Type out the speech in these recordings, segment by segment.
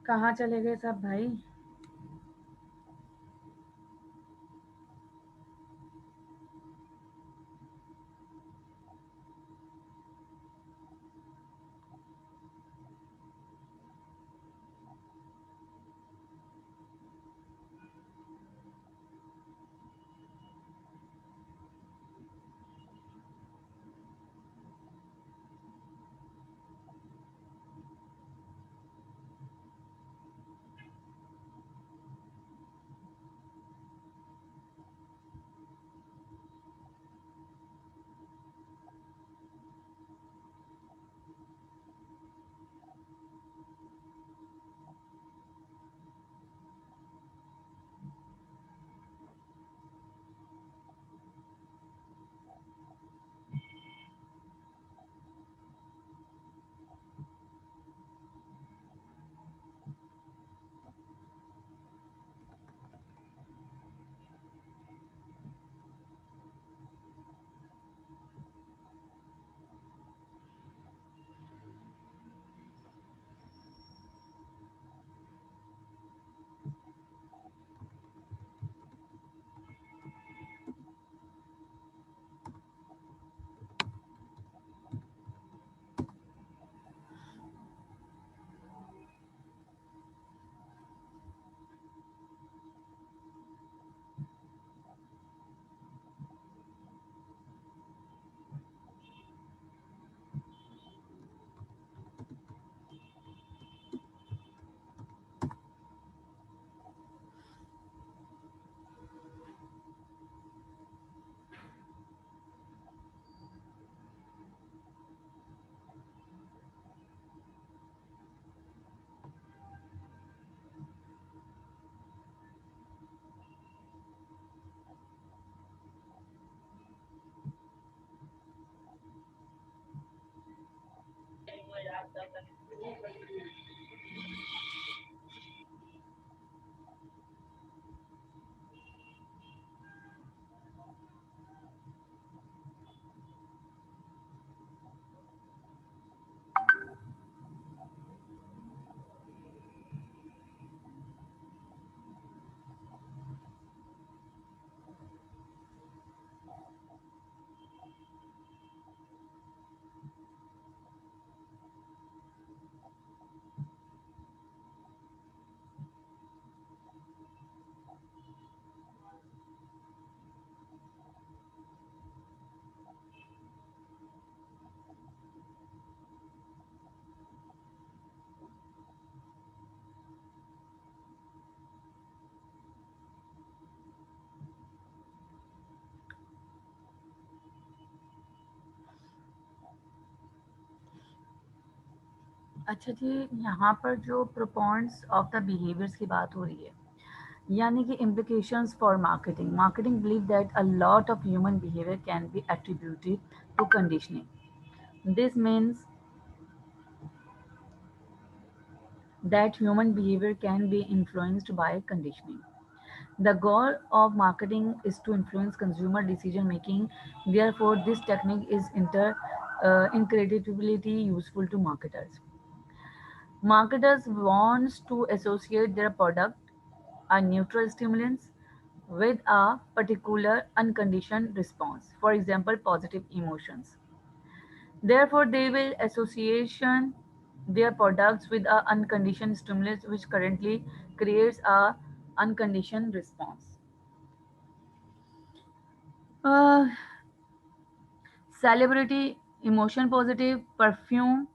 कहाँ चले गए सब भाई? अच्छा जी, यहाँ पर जो प्रोपोनेंट्स ऑफ द बिहेवियर्स की बात हो रही है, यानी कि implications for marketing. Marketing believe that a lot of human behavior can be attributed to conditioning. This means that human behavior can be influenced by conditioning. The goal of marketing is to influence consumer decision making. Therefore, this technique is incredibly useful to marketers. Marketers wants to associate their product, a neutral stimulus, with a particular unconditioned response. For example, positive emotions. Therefore, they will association their products with a unconditioned stimulus, which currently creates a unconditioned response. Uh, Celebrity, emotion positive, perfume,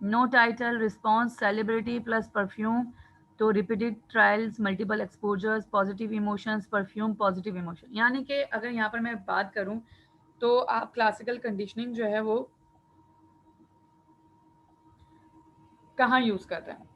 no title, response, celebrity plus perfume तो repeated trials, multiple exposures, positive emotions, perfume, positive emotion. यानी कि अगर यहाँ पर मैं बात करूँ तो आप क्लासिकल कंडीशनिंग जो है वो कहाँ यूज़ कर रहे हैं?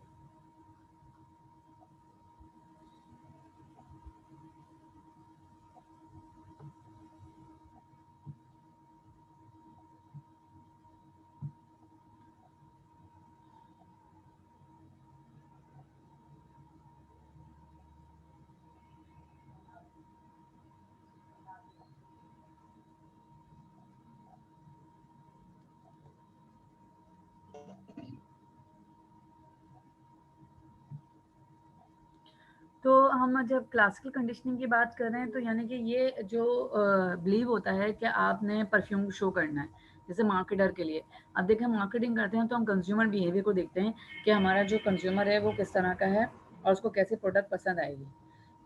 हम जब क्लासिकल कंडीशनिंग की बात कर रहे हैं तो यानी कि ये जो बिलीव होता है कि आपने परफ्यूम शो करना है, जैसे मार्केटर के लिए। अब देखें मार्केटिंग करते हैं तो हम कंज्यूमर बिहेवियर को देखते हैं कि हमारा जो कंज्यूमर है वो किस तरह का है और उसको कैसे प्रोडक्ट पसंद आएगी।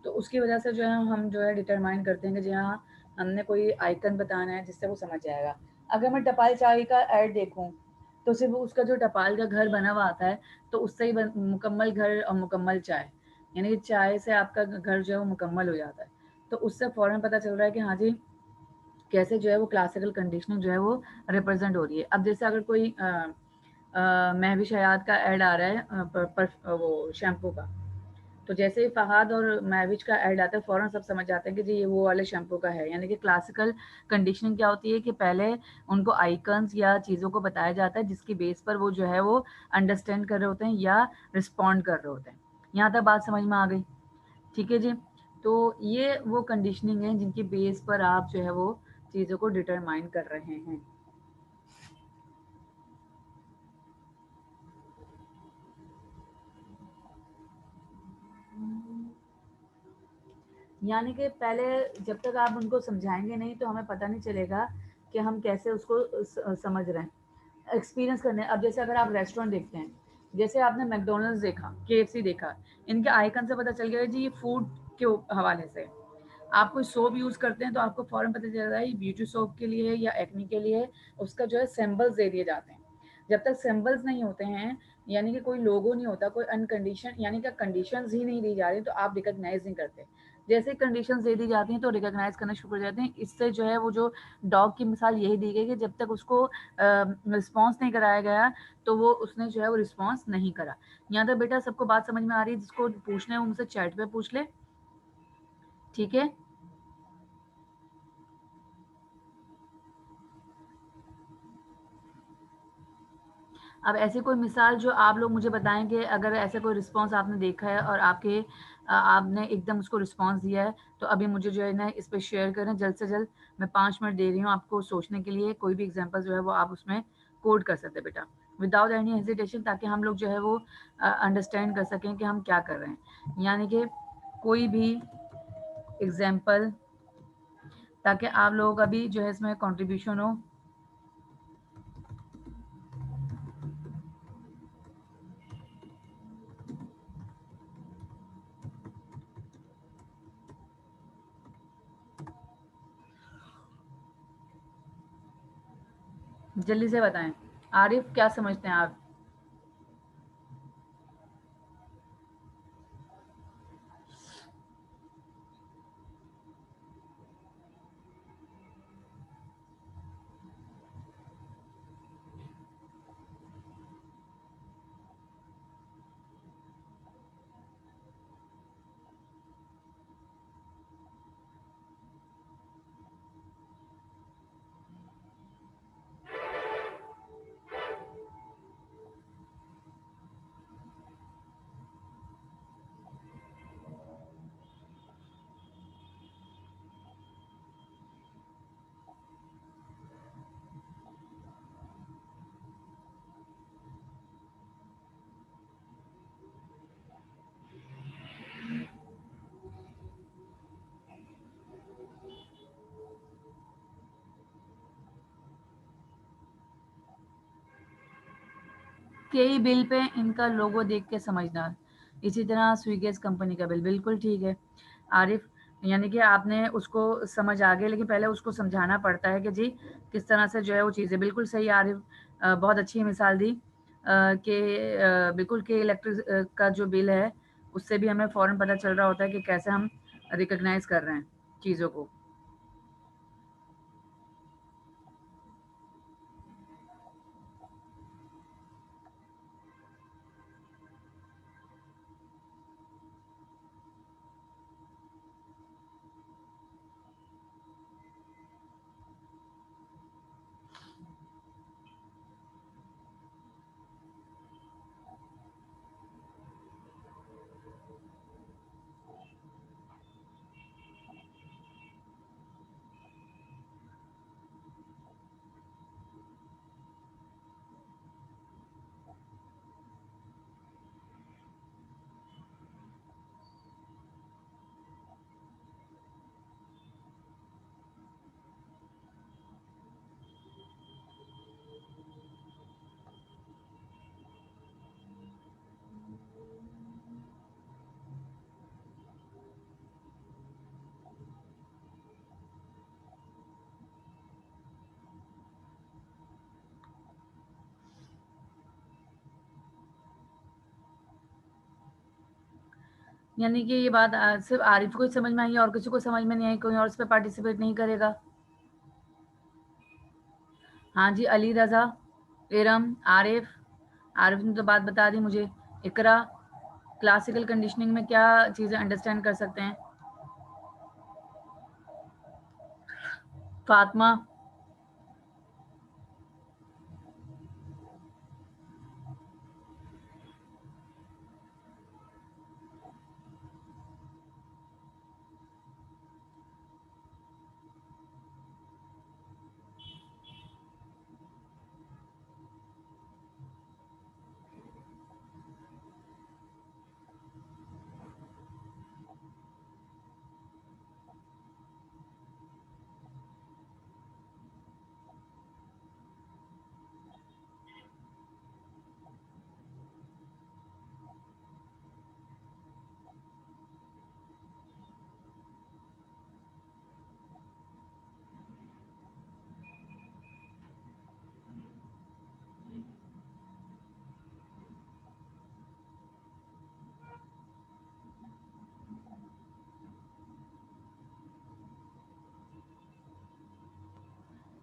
तो उसकी वजह से जो है हम जो है डिटरमाइन करते हैं कि जी हाँ, हमने कोई आइकन बताना है जिससे वो समझ जाएगा। अगर मैं टपाल चाय का ऐड देखूँ तो सिर्फ उसका जो टपाल का घर बना हुआ आता है तो उससे ही मुकम्मल घर और मुकम्मल चाय, यानी कि चाय से आपका घर जो है वो मुकम्मल हो जाता है। तो उससे फ़ौरन पता चल रहा है कि हाँ जी, कैसे जो है वो क्लासिकल कंडीशनिंग जो है वो रिप्रेजेंट हो रही है। अब जैसे अगर कोई महविश हयात का ऐड आ रहा है वो शैम्पू का, तो जैसे ही फहाद और महविश का ऐड आता है फ़ौरन सब समझ जाते हैं कि जी ये वो वाले शैम्पू का है। यानी कि क्लासिकल कंडीशनिंग क्या होती है कि पहले उनको आइकन्स या चीज़ों को बताया जाता है जिसकी बेस पर वो जो है वो अंडरस्टैंड कर रहे होते हैं या रिस्पॉन्ड कर रहे होते हैं। यहाँ तक बात समझ में आ गई? ठीक है जी। तो ये वो कंडीशनिंग है जिनकी बेस पर आप जो है वो चीज़ों को डिटरमाइन कर रहे हैं। यानी कि पहले जब तक आप उनको समझाएंगे नहीं तो हमें पता नहीं चलेगा कि हम कैसे उसको समझ रहे हैं, एक्सपीरियंस करने। अब जैसे अगर आप रेस्टोरेंट देखते हैं, जैसे आपने मैकडोनल्ड्स देखा, केएफसी देखा, इनके आइकन से पता चल गया जी ये फूड के हवाले से। आप कोई सोप यूज़ करते हैं तो आपको फ़ौरन पता चल रहा है ये ब्यूटी सोप के लिए है या एक्नी के लिए है, उसका जो है सिंबल्स दे दिए जाते हैं। जब तक सिंबल्स नहीं होते हैं, यानी कि कोई लोगो नहीं होता, कोई अनकंडीशन यानी कि कंडीशंस ही नहीं दी जा रही तो आप रिकॉग्नाइज नहीं करते। जैसे कंडीशंस दे दी जाती हैं तो रिकॉग्नाइज करना शुरू कर जाते हैं। इससे जो है वो जो डॉग की मिसाल यही दी गई कि जब तक उसको रिस्पॉन्स नहीं कराया गया तो वो उसने जो है वो रिस्पॉन्स नहीं करा। यहाँ तक बेटा सबको बात समझ में आ रही है? जिसको पूछना है वो मुझसे चैट पे पूछ ले, ठीक है। अब ऐसी कोई मिसाल जो आप लोग मुझे बताएं कि अगर ऐसा कोई रिस्पॉन्स आपने देखा है और आपने एकदम उसको रिस्पॉन्स दिया है, तो अभी मुझे जो है ना इस पे शेयर करें जल्द से जल्द। मैं 5 मिनट दे रही हूँ आपको सोचने के लिए, कोई भी एग्जांपल जो है वो आप उसमें कोड कर सकते हैं बेटा, विदाउट एनी हेजिटेशन, ताकि हम लोग जो है वो अंडरस्टैंड कर सकें कि हम क्या कर रहे हैं। यानी कि कोई भी एग्जाम्पल, ताकि आप लोगों का भी जो है इसमें कॉन्ट्रीब्यूशन हो। जल्दी से बताएं। आरिफ क्या समझते हैं आप? कई बिल पे इनका लोगो देख के समझना। इसी तरह स्विगेज कंपनी का बिल, बिल्कुल ठीक है आरिफ। यानी कि आपने उसको समझ आ गया, लेकिन पहले उसको समझाना पड़ता है कि जी किस तरह से जो है वो चीज़ें। बिल्कुल सही आरिफ, बहुत अच्छी मिसाल दी कि बिल्कुल कि इलेक्ट्रिक का जो बिल है उससे भी हमें फ़ौरन पता चल रहा होता है कि कैसे हम रिकग्नाइज कर रहे हैं चीज़ों को। यानी कि ये बात सिर्फ आरिफ को ही समझ में आई और किसी को समझ में नहीं आई, कोई और इस पर पार्टिसिपेट नहीं करेगा? हाँ जी, अली रजा, इरम, आरिफ। आरिफ ने तो बात बता दी मुझे। इकरा, क्लासिकल कंडीशनिंग में क्या चीज़ें अंडरस्टैंड कर सकते हैं? फातिमा,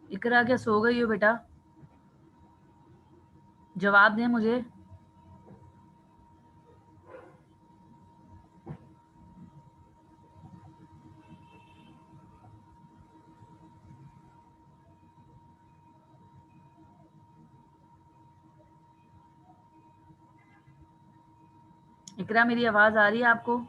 इकरा क्या सो गई हो बेटा? जवाब दें मुझे। इकरा, मेरी आवाज़ आ रही है आपको?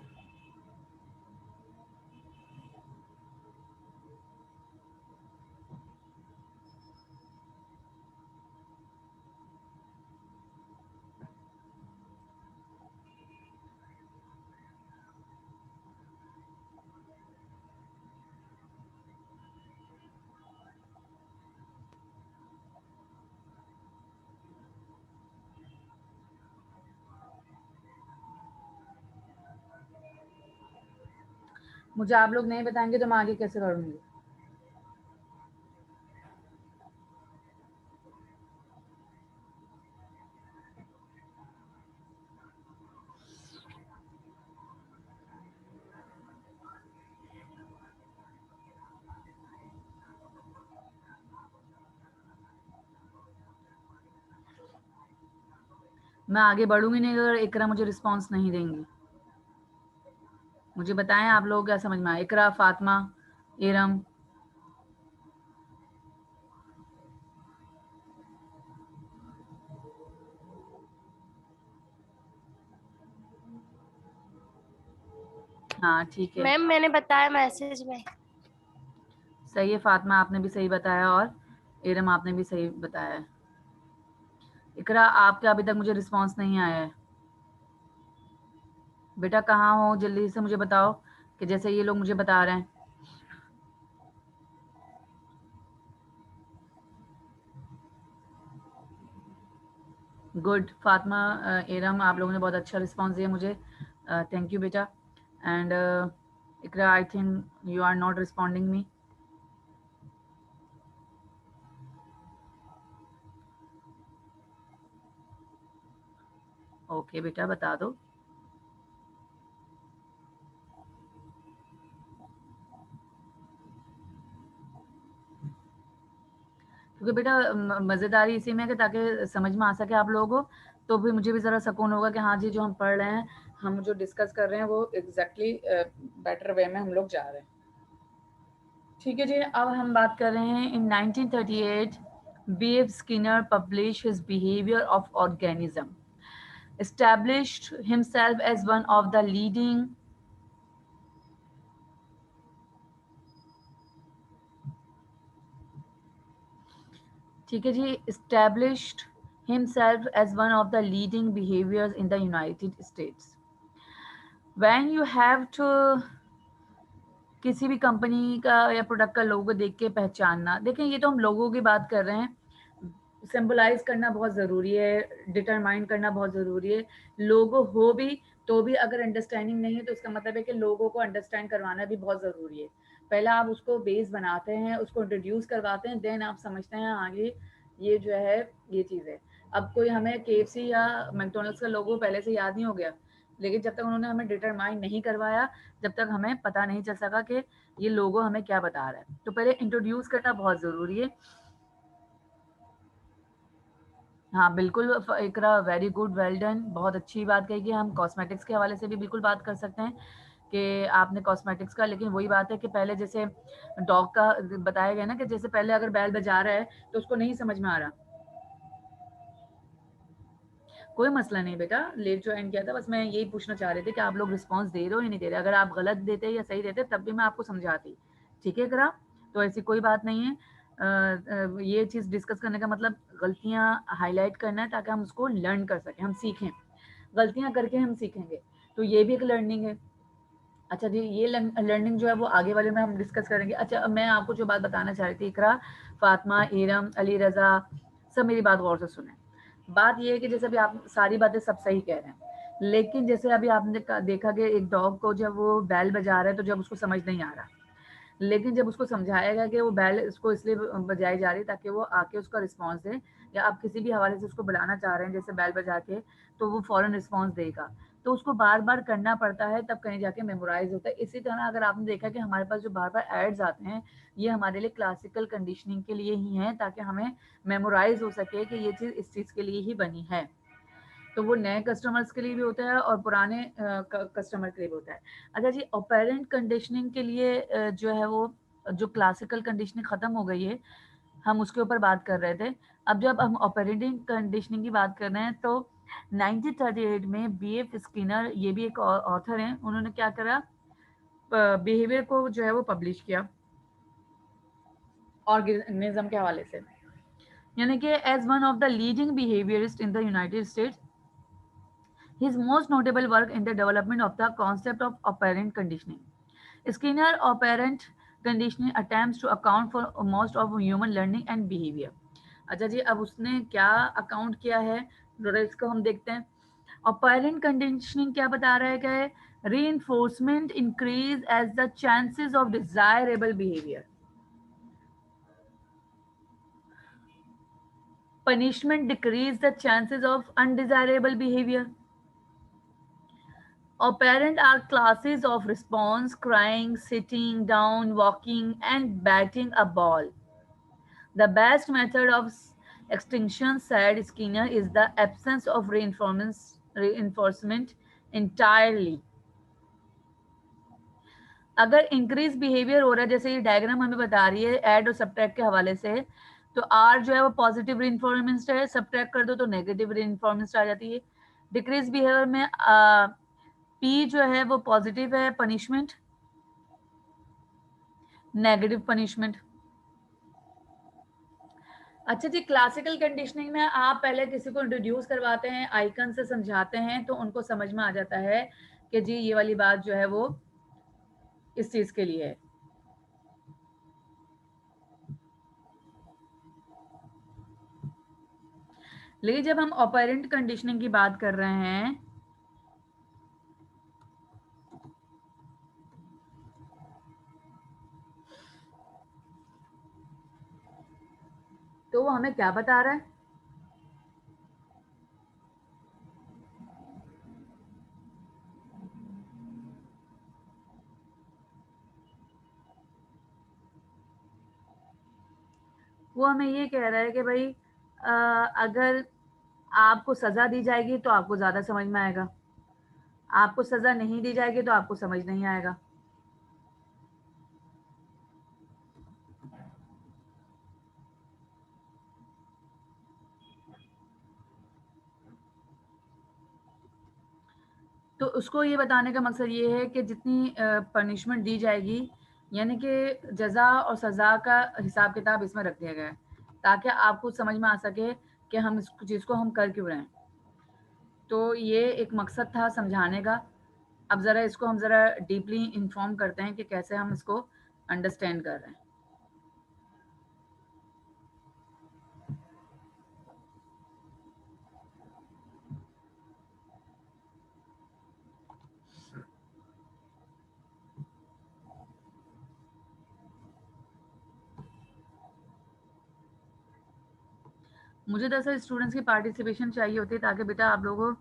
मुझे आप लोग नहीं बताएंगे तो मैं आगे कैसे करूँगी? मैं आगे बढ़ूंगी नहीं अगर इकरा मुझे रिस्पॉन्स नहीं देंगी। मुझे बताएं आप लोग क्या समझ में आया? इकरा, फातिमा, इरम। हाँ ठीक है, मैम मैंने बताया मैसेज में। सही है फातिमा, आपने भी सही बताया और इरम आपने भी सही बताया है। इकरा, आपका अभी तक मुझे रिस्पॉन्स नहीं आया है। बेटा कहाँ हो, जल्दी से मुझे बताओ कि जैसे ये लोग मुझे बता रहे हैं। गुड फातिमा, इरम, आप लोगों ने बहुत अच्छा रिस्पॉन्स दिया मुझे। थैंक यू बेटा। And Iqra, I think you are not responding me. Okay बेटा, बता दो। क्योंकि बेटा मज़ेदारी इसी में है कि ताकि समझ में आ सके आप लोगों को, तो फिर मुझे भी ज़रा सुकून होगा कि हाँ जी, जो हम पढ़ रहे हैं, हम जो डिस्कस कर रहे हैं वो एग्जैक्टली बेटर वे में हम लोग जा रहे हैं। ठीक है जी, अब हम बात कर रहे हैं इन 1938 B.F. Skinner published his behavior of organism, established himself as one of the leading, ठीक है जी, established himself as one of the leading behaviors in the United States. When you have to किसी भी कंपनी का या product का लोगो देख के पहचानना, देखें ये तो हम लोगों की बात कर रहे हैं, सिंबलाइज करना बहुत ज़रूरी है, डिटरमाइन करना बहुत ज़रूरी है। लोगो हो भी तो भी अगर अंडरस्टैंडिंग नहीं है तो इसका मतलब है कि लोगों को अंडरस्टैंड करवाना भी बहुत ज़रूरी है। पहला आप उसको बेस बनाते हैं, उसको इंट्रोड्यूस करवाते हैं, देन आप समझते हैं आगे ये जो है ये चीज़ है। अब कोई हमें KFC या मैकडोनल्ड्स का लोगो पहले से याद नहीं हो गया, लेकिन जब तक उन्होंने हमें डिटरमाइन नहीं करवाया, जब तक हमें पता नहीं चल सका कि ये लोगो हमें क्या बता रहा है। तो पहले इंट्रोड्यूस करना बहुत ज़रूरी है। हाँ बिल्कुल इकरा, वेरी गुड, वेल डन, बहुत अच्छी बात कही कि हम कॉस्मेटिक्स के हवाले से भी बिल्कुल बात कर सकते हैं कि आपने कॉस्मेटिक्स का, लेकिन वही बात है कि पहले जैसे डॉग का बताया गया ना कि जैसे पहले अगर बैल बजा रहा है तो उसको नहीं समझ में आ रहा, कोई मसला नहीं बेटा, लेट ज्वाइन किया था, बस मैं यही पूछना चाह रही थी कि आप लोग रिस्पॉन्स दे रहे हो या नहीं दे रहे। अगर आप गलत देते या सही देते तब भी मैं आपको समझाती, ठीक है करा, तो ऐसी कोई बात नहीं है। ये चीज़ डिस्कस करने का मतलब गलतियाँ हाईलाइट करना है ताकि हम उसको लर्न कर सकें, हम सीखें, गलतियाँ करके हम सीखेंगे, तो ये भी एक लर्निंग है। अच्छा जी, ये लर्निंग जो है वो आगे वाले में हम डिस्कस करेंगे। अच्छा, अब मैं आपको जो बात बताना चाह रही थी इकरा, फातिमा, इरम, अली रज़ा, सब मेरी बात गौर से सुने। बात ये है कि जैसे अभी आप सारी बातें सब सही कह रहे हैं, लेकिन जैसे अभी आपने देखा कि एक डॉग को जब वो बैल बजा रहा है तो जब उसको समझ नहीं आ रहा, लेकिन जब उसको समझाया गया कि वो बैल उसको इसलिए बजाई जा रही है ताकि वो आके उसका रिस्पॉन्स दे, या आप किसी भी हवाले से उसको बुलाना चाह रहे हैं जैसे बैल बजा के, तो वो फ़ौरन रिस्पॉन्स देगा, तो उसको बार बार करना पड़ता है, तब कहीं जाके मेमोराइज होता है। इसी तरह अगर आपने देखा कि हमारे पास जो बार बार एड्स आते हैं, ये हमारे लिए क्लासिकल कंडीशनिंग के लिए ही हैं, ताकि हमें मेमोराइज हो सके कि ये चीज़ इस चीज़ के लिए ही बनी है। तो वो नए कस्टमर्स के लिए भी होता है और पुराने कस्टमर के लिए भी होता है। अच्छा जी, ऑपेरेंट कंडीशनिंग के लिए जो है वो जो क्लासिकल कंडीशनिंग ख़त्म हो गई है, हम उसके ऊपर बात कर रहे थे। अब जब हम ऑपरेटिंग कंडीशनिंग की बात कर रहे हैं तो 1938 में बी.एफ. स्किनर, ये भी एक ऑथर हैं, उन्होंने क्या करा, बिहेवियर को जो है वो पब्लिश किया ऑर्गेनिज्म के हवाले से, यानी कि as one of the leading behaviourist in the United States, his most notable work in the development of the concept of operant conditioning. Skinner operant conditioning attempts to account for most of human learning and behavior. अच्छा जी, अब उसने क्या account किया है, जरा इसको हम देखते हैं। ऑपरेंट कंडीशनिंग क्या बता रहा है कि reinforcement increase as the chances of desirable behavior, punishment decrease the chances of undesirable behavior. Operant are classes of response: crying, sitting down, walking, and batting a ball. The best method of extinction, said Skinner, is the absence of reinforcement entirely. अगर increase behaviour हो रहा है, जैसे ये diagram हमें बता रही है ऐड और सब्ट्रैक्ट के हवाले से, तो आर जो है वो पॉजिटिव रीइंफोर्समेंट है, सब्ट्रैक्ट कर दो तो नेगेटिव रीइंफोर्समेंट आ जाती है। डिक्रीज बिहेवियर में पी जो है वो पॉजिटिव है, पनिशमेंट, नेगेटिव पनिशमेंट। अच्छा जी, क्लासिकल कंडीशनिंग में आप पहले किसी को इंट्रोड्यूस करवाते हैं, आइकन से समझाते हैं, तो उनको समझ में आ जाता है कि जी ये वाली बात जो है वो इस चीज के लिए है। लेकिन जब हम ऑपरेंट कंडीशनिंग की बात कर रहे हैं, तो वो हमें क्या बता रहा है, वो हमें ये कह रहा है कि भाई अगर आपको सजा दी जाएगी तो आपको ज्यादा समझ में आएगा, आपको सजा नहीं दी जाएगी तो आपको समझ नहीं आएगा। तो उसको ये बताने का मकसद ये है कि जितनी पनिशमेंट दी जाएगी, यानी कि जजा और सजा का हिसाब किताब इसमें रख दिया गया है, ताकि आपको समझ में आ सके कि हम इस चीज़ को हम कर क्यों रहे हैं। तो ये एक मकसद था समझाने का। अब ज़रा इसको हम ज़रा डीपली इन्फॉर्म करते हैं कि कैसे हम इसको अंडरस्टैंड कर रहे हैं। मुझे दरअसल स्टूडेंट्स की पार्टिसिपेशन चाहिए होती है ताकि बेटा आप लोगों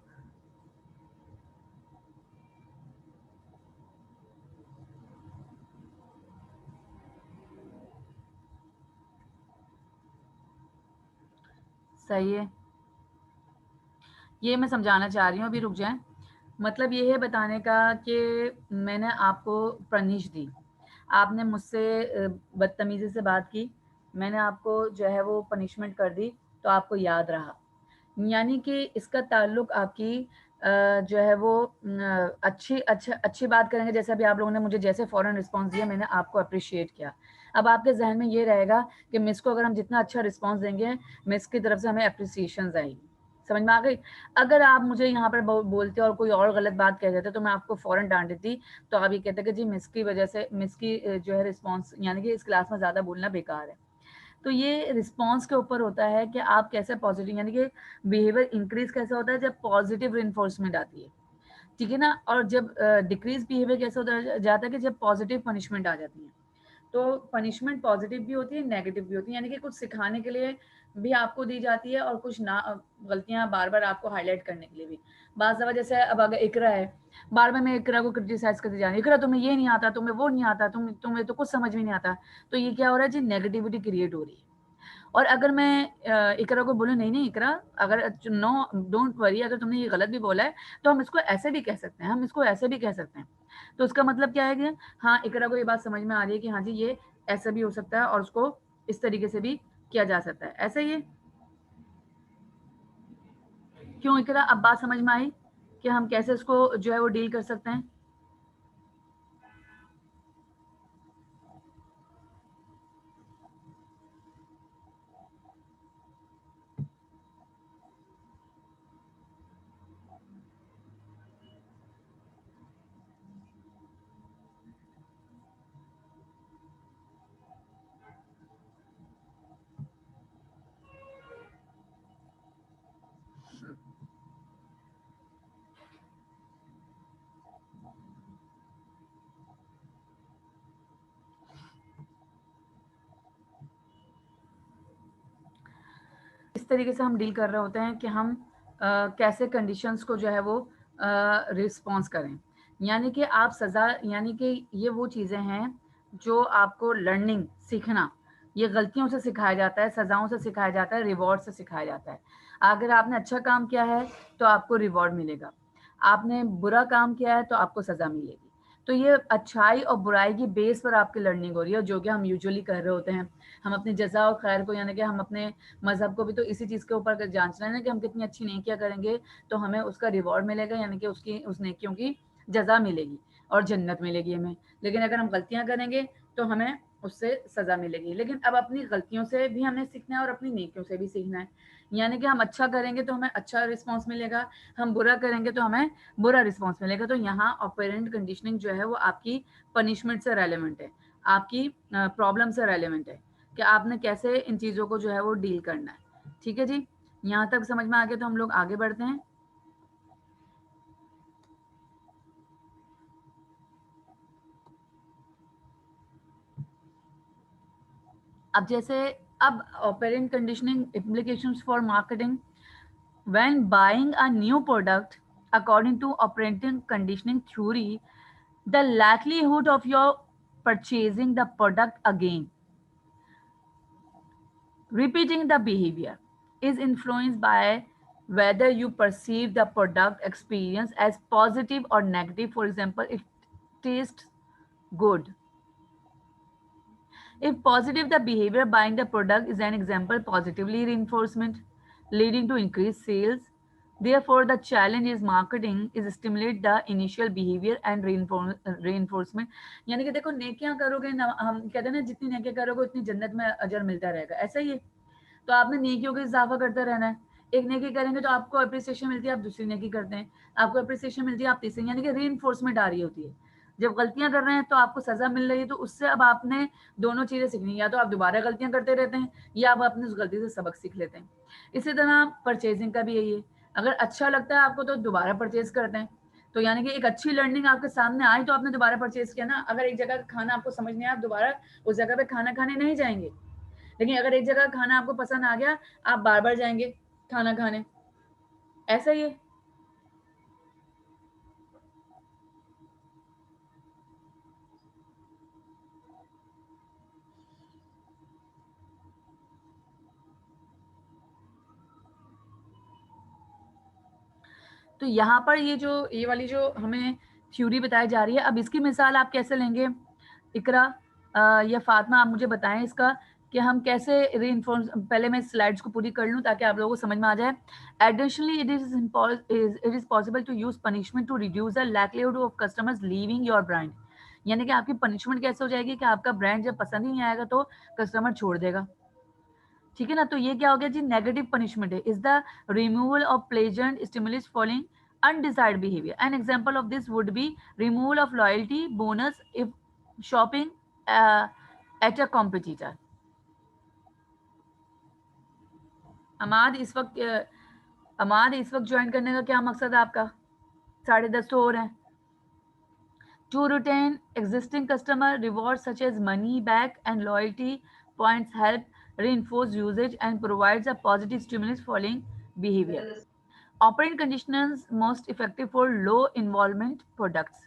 सही है, ये मैं समझाना चाह रही हूँ, अभी रुक जाएं। मतलब ये है बताने का कि मैंने आपको परनिश दी, आपने मुझसे बदतमीजी से बात की, मैंने आपको जो है वो पनिशमेंट कर दी, तो आपको याद रहा। यानी कि इसका ताल्लुक आपकी जो है वो अच्छी बात करेंगे, जैसे अभी आप लोगों ने मुझे जैसे फ़ौरन रिस्पॉन्स दिया, मैंने आपको अप्रिशिएट किया। अब आपके जहन में ये रहेगा कि मिस को अगर हम जितना अच्छा रिस्पॉन्स देंगे, मिस की तरफ से हमें अप्रिसिएशन आएगी। समझ में आ गई? अगर आप मुझे यहाँ पर बोलते और कोई और गलत बात कह देते तो मैं आपको फ़ौरन डांट देती, तो आप ये कहते कि जी मिस की वजह से, मिस की जो है रिस्पॉन्स, यानी कि इस क्लास में ज़्यादा बोलना बेकार है। तो ये रिस्पॉन्स के ऊपर होता है कि आप कैसे पॉजिटिव, यानी कि बिहेवियर इंक्रीज कैसे होता है जब पॉजिटिव रिइंफोर्समेंट आती है, ठीक है ना। और जब डिक्रीज बिहेवियर कैसे होता जाता है कि जब पॉजिटिव पनिशमेंट आ जाती है। तो पनिशमेंट पॉजिटिव भी होती है, नेगेटिव भी होती है, यानी कि कुछ सिखाने के लिए भी आपको दी जाती है और कुछ ना गलतियां बार बार आपको हाईलाइट करने के लिए भी। बात जगह जैसे अब अगर इकरा है, बार बार मैं इकरा को क्रिटिसाइज करती जा रही, इकरा तुम्हें ये नहीं आता, तुम्हें वो नहीं आता, तुम्हें तो कुछ समझ में नहीं आता, तो ये क्या हो रहा है जी, नेगेटिविटी क्रिएट हो रही है। और अगर मैं इकरा को बोलूँ, नहीं नहीं इकरा, अगर नो डोंट वरी, अगर तुमने ये गलत भी बोला है तो हम इसको ऐसे भी कह सकते हैं, हम इसको ऐसे भी कह सकते हैं, तो उसका मतलब क्या है कि हाँ, इकरा को ये बात समझ में आ रही है कि हाँ जी ये ऐसा भी हो सकता है और उसको इस तरीके से भी किया जा सकता है, ऐसा ही है। क्यों इकरा, अब बात समझ में आई कि हम कैसे इसको जो है वो डील कर सकते हैं। इस तरीके से हम डील कर रहे होते हैं कि हम कैसे कंडीशंस को जो है वो रिस्पॉन्स करें। यानी कि आप सज़ा, यानी कि ये वो चीज़ें हैं जो आपको लर्निंग, सीखना, ये गलतियों से सिखाया जाता है, सज़ाओं से सिखाया जाता है, रिवॉर्ड से सिखाया जाता है। अगर आपने अच्छा काम किया है तो आपको रिवॉर्ड मिलेगा, आपने बुरा काम किया है तो आपको सज़ा मिलेगी। तो ये अच्छाई और बुराई की बेस पर आपकी लर्निंग हो रही है, जो कि हम यूजुअली कर रहे होते हैं। हम अपनी जज़ा और खैर को, यानी कि हम अपने मज़हब को भी तो इसी चीज़ के ऊपर अगर जांचना है ना कि हम कितनी अच्छी नेकियां करेंगे तो हमें उसका रिवॉर्ड मिलेगा, यानी कि उसकी उस नेकियों की जज़ा मिलेगी और जन्नत मिलेगी हमें। लेकिन अगर हम गलतियां करेंगे तो हमें उससे सज़ा मिलेगी। लेकिन अब अपनी गलतियों से भी हमने सीखना है और अपनी नेकियों से भी सीखना है, यानी कि हम अच्छा करेंगे तो हमें अच्छा रिस्पॉन्स मिलेगा, हम बुरा करेंगे तो हमें बुरा रिस्पॉन्स मिलेगा। तो यहाँ ऑपरेंट कंडीशनिंग जो है वो आपकी पनिशमेंट से रेलेवेंट है, आपकी प्रॉब्लम से रेलेवेंट है कि आपने कैसे इन चीज़ों को जो है वो डील करना है। ठीक है जी, यहाँ तक समझ में आ गया तो हम लोग आगे बढ़ते हैं। अब जैसे, अब operant conditioning implications for marketing, when buying a new product, according to operating conditioning theory, the likelihood of your purchasing the product again, repeating the behavior, is influenced by whether you perceive the product experience as positive or negative. For example, it tastes good. If positive, the behavior buying the product is an example positively reinforcement, leading to increased sales. Therefore, the challenge is marketing is stimulate the initial behavior and reinforcement. यानी कि देखो, नेकियां करोगे ना, हम कहते हैं ना, जितनी नेकियां करोगे उतनी जन्नत में अजर मिलता रहेगा, ऐसा ही है। तो आपने नेकियों का इजाफा करते रहना है, एक नेकी करेंगे तो आपको अप्रिसिएशन मिलती है, आप दूसरी नेकी करते हैं, आपको अप्रिसिएशन मिलती है, आप तीसरी, यानी कि री आ रही होती है। जब गलतियां कर रहे हैं तो आपको सजा मिल रही है, तो उससे अब आपने दोनों चीजें सीखनी, या तो आप दोबारा गलतियां करते रहते हैं या आप अपनी उस गलती से सबक सीख लेते हैं। इसी तरह परचेजिंग का भी यही है, अगर अच्छा लगता है आपको तो दोबारा परचेज करते हैं। तो यानी कि एक अच्छी लर्निंग आपके सामने आई तो आपने दोबारा परचेज किया ना। अगर एक जगह का खाना आपको समझ नहीं आया, आप दोबारा उस जगह पे खाना खाने नहीं जाएंगे। लेकिन अगर एक जगह खाना आपको पसंद आ गया, आप बार बार जाएंगे खाना खाने, ऐसा ही है। तो यहाँ पर ये वाली जो हमें थ्योरी बताई जा रही है, अब इसकी मिसाल आप कैसे लेंगे इकरा या फातिमा, आप मुझे बताएं इसका कि हम कैसे रीइंफोर्स। पहले मैं स्लाइड्स को पूरी कर लूं ताकि आप लोगों को समझ में आ जाए। Additionally it is possible to use punishment to reduce the likelihood of customers leaving your brand. यानी कि आपकी पनिशमेंट कैसे हो जाएगी कि आपका ब्रांड जब पसंद ही नहीं आएगा तो कस्टमर छोड़ देगा। ठीक है ना, तो ये क्या हो गया जी, नेगेटिव पनिशमेंट है। Is the removal of pleasant stimulus following undesired behavior. An example of this would be removal of loyalty bonus if shopping at a competitor. अमाद इस वक्त ज्वाइन करने का क्या मकसद है आपका? 10:30 तो हो रहे हैं। To retain existing customer, rewards such as money back and loyalty points help reinforce usage and provides a positive stimulus following behavior. Operant conditions most effective for low involvement products.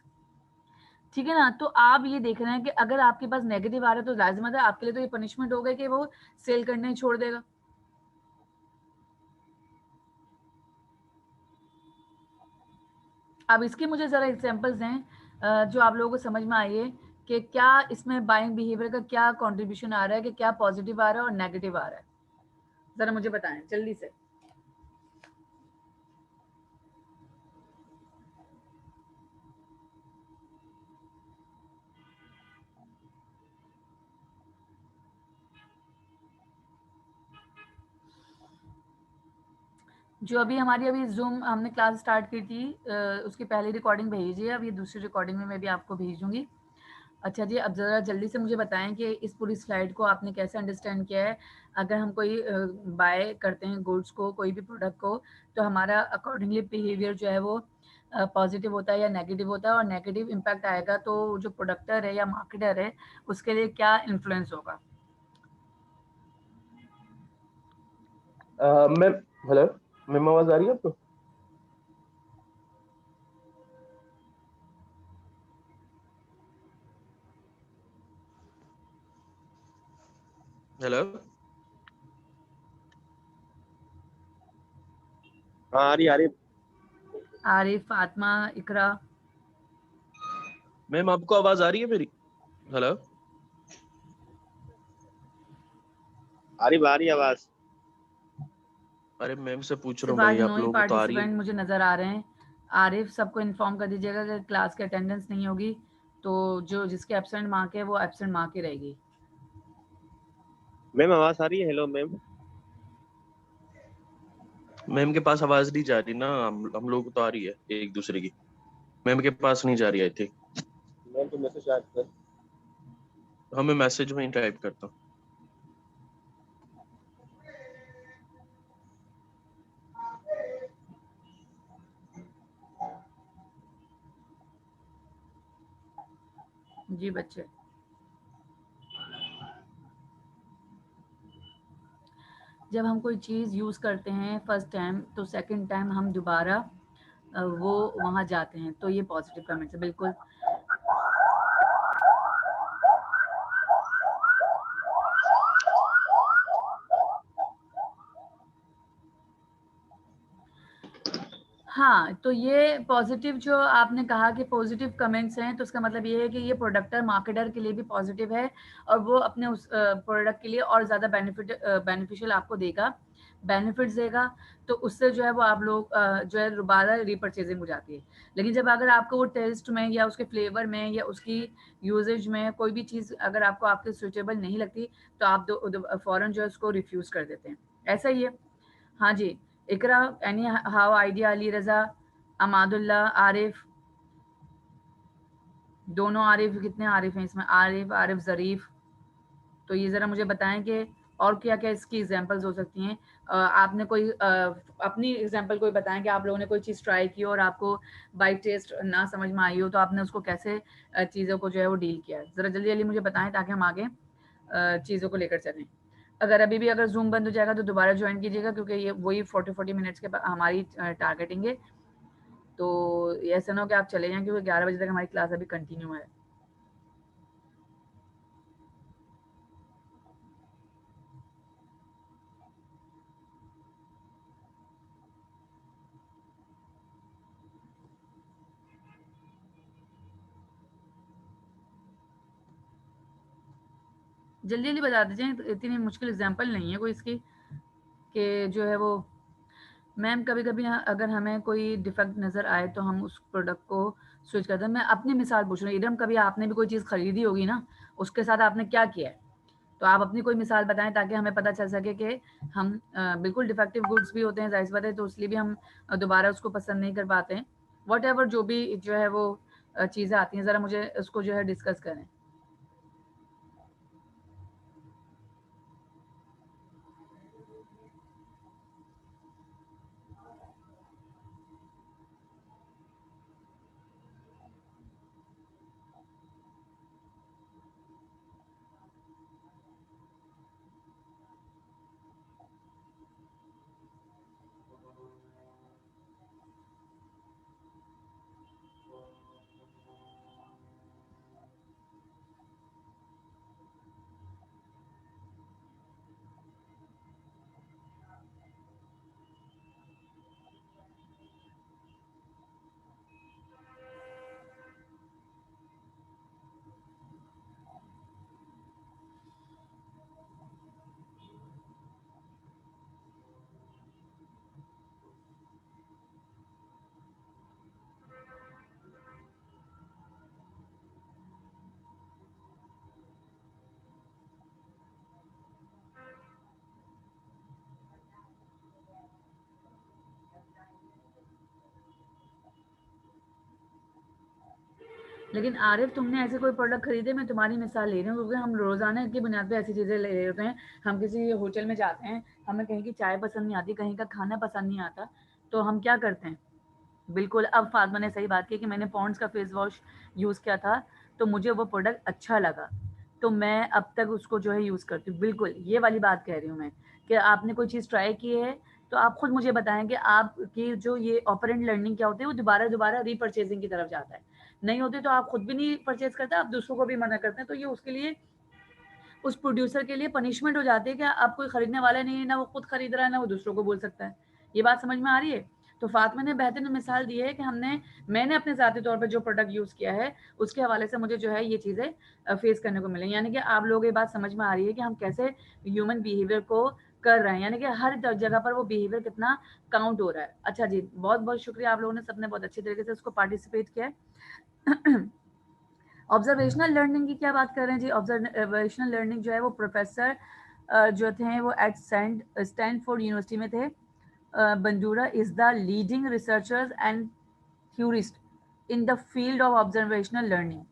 ठीक है ना, तो आप ये देख रहे हैं कि अगर आपके पास नेगेटिव आ रहा है तो लाजमत है आपके लिए तो ये पनिशमेंट हो गई कि वो सेल करने छोड़ देगा। अब इसके मुझे जरा एग्जांपल्स दें जो आप लोगों को समझ में आइए कि क्या इसमें बाइंग बिहेवियर का क्या कंट्रीब्यूशन आ रहा है, कि क्या पॉजिटिव आ रहा है और नेगेटिव आ रहा है, जरा मुझे बताएं जल्दी से। जो अभी जूम हमने क्लास स्टार्ट की थी उसकी पहली रिकॉर्डिंग भेजिए, अब ये दूसरी रिकॉर्डिंग में मैं भी आपको भेजूंगी। अच्छा जी, अब ज़रा जल्दी से मुझे बताएं कि इस पूरी स्लाइड को आपने कैसे अंडरस्टैंड किया है। अगर हम कोई बाय करते हैं गुड्स को, कोई भी प्रोडक्ट को, तो हमारा अकॉर्डिंगली बिहेवियर जो है वो पॉजिटिव होता है या नेगेटिव होता है, और नेगेटिव इम्पैक्ट आएगा तो जो प्रोडक्टर है या मार्केटर है उसके लिए क्या इन्फ्लुएंस होगा। मैम हेलो मैम, आवाज आ रही है आपको? हेलो, हाँ, आ रही आरिफ, फातिमा, इकरा। मैम आपको आवाज आ रही है मेरी? हेलो, आ रही आवाज। अरे मैम से पूछ रहा सिर्फ हूँ भाई, आज आप 9 ही लोगों को तो आ रही है। पार्टिसिपेंट मुझे नज़र आ रहे हैं। आरिफ, सबको इन्फॉर्म कर दीजिएगा कि क्लास की अटेंडेंस नहीं होगी तो जो जिसके एब्सेंट मार्क है वो एब्सेंट मार्क ही रहेगी। मैम आवाज आ रही है? Hello ma'am. मैम के पास आवाज नहीं जा रही ना, हम लोगों को तो आ रही है एक दूसरे की। मैम के पास नहीं जा रही आई थिंक। मैम तो मैसेज आ रहा है। हमें मैसेज में ही टाइप करता हूँ। जी बच्चे, जब हम कोई चीज़ यूज़ करते हैं फर्स्ट टाइम तो सेकंड टाइम हम दोबारा वो वहाँ जाते हैं, तो ये पॉजिटिव कमेंट्स है बिल्कुल। हाँ, तो ये पॉजिटिव जो आपने कहा कि पॉजिटिव कमेंट्स हैं, तो उसका मतलब ये है कि ये प्रोडक्टर मार्केटर के लिए भी पॉजिटिव है और वो अपने उस प्रोडक्ट के लिए और ज़्यादा बेनिफिशियल आपको देगा, बेनिफिट्स देगा। तो उससे जो है वो आप लोग जो है दोबारा रीपरचेजिंग हो जाती है। लेकिन जब अगर आपको वो टेस्ट में या उसके फ्लेवर में या उसकी यूजेज में कोई भी चीज़ अगर आपको आपके सुटेबल नहीं लगती तो आप फ़ौरन जो है उसको रिफ्यूज़ कर देते हैं, ऐसा ही है। हाँ जी, इकरा, एनी हाउ आइडिया, अली रजा, अमादुल्ला, आरिफ, दोनों आरिफ, कितने आरिफ हैं इसमें? आरिफ, आरिफ ज़रीफ। तो ये ज़रा मुझे बताएं कि और क्या क्या इसकी एग्जांपल्स हो सकती हैं। आपने कोई अपनी एग्जांपल कोई बताएं कि आप लोगों ने कोई चीज़ ट्राई की और आपको बाई टेस्ट ना समझ में आई हो, तो आपने उसको कैसे चीज़ों को जो है वो डील किया है। ज़रा जल्दी जल्दी मुझे बताएं ताकि हम आगे चीज़ों को लेकर चलें। अगर अभी भी अगर जूम बंद हो जाएगा तो दोबारा ज्वाइन कीजिएगा, क्योंकि ये वही 40 मिनट्स के हमारी टारगेटिंग है। तो ऐसा ना हो कि आप चले जाएं, क्योंकि 11 बजे तक हमारी क्लास अभी कंटिन्यू है। जल्दी जल्दी बता दीजिए, तो इतनी मुश्किल एग्जाम्पल नहीं है कोई इसकी कि जो है वो मैम कभी कभी अगर हमें कोई डिफेक्ट नज़र आए तो हम उस प्रोडक्ट को स्विच करते हैं। मैं अपनी मिसाल पूछ रही हूँ, इधम कभी आपने भी कोई चीज़ खरीदी होगी ना, उसके साथ आपने क्या किया है, तो आप अपनी कोई मिसाल बताएं ताकि हमें पता चल सके कि हम बिल्कुल डिफेक्टिव गुड्स भी होते हैं, जाहिर सी बात है, तो इसलिए भी हम दोबारा उसको पसंद नहीं कर पाते हैं। वट एवर जो भी जो है वो चीज़ें आती हैं, ज़रा मुझे उसको जो है डिस्कस करें। लेकिन आरिफ, तुमने ऐसे कोई प्रोडक्ट खरीदे? मैं तुम्हारी मिसाल ले रही हूँ क्योंकि हम रोज़ाना की बुनियाद पे ऐसी चीज़ें ले रहे होते हैं। हम किसी होटल में जाते हैं, हमें कहीं की चाय पसंद नहीं आती, कहीं का खाना पसंद नहीं आता, तो हम क्या करते हैं? बिल्कुल, अब फातिमा ने सही बात की कि मैंने पॉन्ड्स का फेस वॉश यूज़ किया था, तो मुझे वो प्रोडक्ट अच्छा लगा, तो मैं अब तक उसको जो है यूज़ करती हूँ। बिल्कुल ये वाली बात कह रही हूँ मैं, कि आपने कोई चीज़ ट्राई की है तो आप खुद मुझे बताएं कि आपकी जो ये ऑपरेंट लर्निंग क्या होती है, वो दोबारा दोबारा रीपर्चेजिंग की तरफ जाता है। नहीं होती तो आप खुद भी नहीं परचेज करते, आप दूसरों को भी मना करते हैं, तो ये उसके लिए, उस प्रोड्यूसर के लिए पनिशमेंट हो जाती है कि अब कोई खरीदने वाला नहीं है, ना वो खुद खरीद रहा है, ना वो दूसरों को बोल सकता है। ये बात समझ में आ रही है? तो फातिमा ने बेहतरीन मिसाल दी है कि मैंने अपने ज़ाती तौर पर जो प्रोडक्ट यूज़ किया है उसके हवाले से मुझे जो है ये चीज़ें फेस करने को मिली। यानी कि आप लोगों को ये बात समझ में आ रही है कि हम कैसे ह्यूमन बिहेवियर को कर रहे हैं, यानी कि हर जगह पर वो बिहेवियर कितना काउंट हो रहा है। अच्छा जी, बहुत बहुत शुक्रिया, आप लोगों ने सबने बहुत अच्छी तरीके से उसको पार्टिसिपेट किया है। ऑब्जर्वेशनल लर्निंग की क्या बात कर रहे हैं जी? ऑब्जर्वेशनल लर्निंग जो है वो प्रोफेसर जो थे वो एट स्टैनफोर्ड यूनिवर्सिटी में थे। Bandura is the leading researchers and theorist in the field of observational learning.